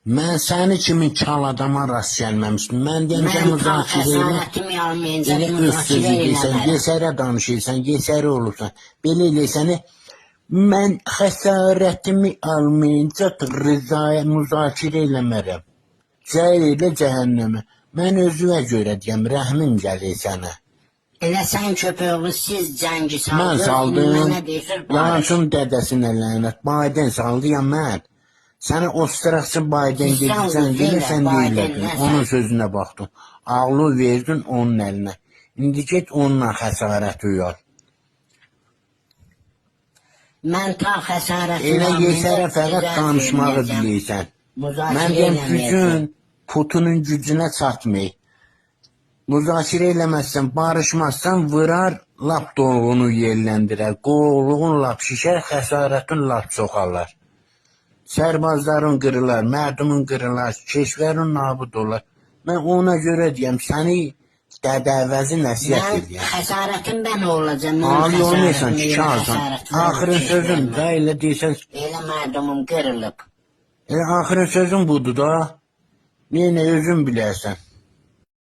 Mən səni kimin çal adama rast gəlməmişdim. Mən demişəm Mən tam müzakirə ilə. xəsarətimi almayınca Elə öz sözü müzakirə deyirsən, eləmərəm. yesərə danışırsan, yesəri olursan. Belə eləsəni mən xəsarətimi almayınca rızaya müzakirə eləmərəm. Cəhil elə cəhənnəmə. Mən özümə görə deyəm, rəhmin gəlir sənə. Elə sən köpəyoğlu siz cəngi Mən saldın, saldım, mənə deyirsən barış. yalançın dədəsinə lənət, Biden saldı ya mən. Sənə ostraqçı Biden Sən gedirsən, deyirsən, gelirsən Biden deyilədin. nə Onun sən? sözünə baxdın. Ağlı verdin onun əlinə. İndi get onunla xəsarət uyar. Mən tam xəsarətimi Elə almayınca yesərə fəqət cəza danışmağı verməyəcəm. bilirsən. Mən Müzakirə deyəm eləməyəcəm. gücün Putinun gücünə çatmayır. Müzakirə eləməzsən, barışmazsan, vırar, lap dolğunu yerləndirər. Qolluğun lap şişər, xəsarətin lap çoxalar. Sərbazların qırılar, mərdumun qırılar, keşvərin nabud olar. Mən ona görə deyəm, səni dədəvəzi nəsiyyət Mən edirəm. xəsarətim mən olacam. Ali olmayırsan ki, karsan. Axırın sözün da elə deyirsən, Elə mərdumum qırılıb. axırın sözün budur da. Yenə özün bilərsən.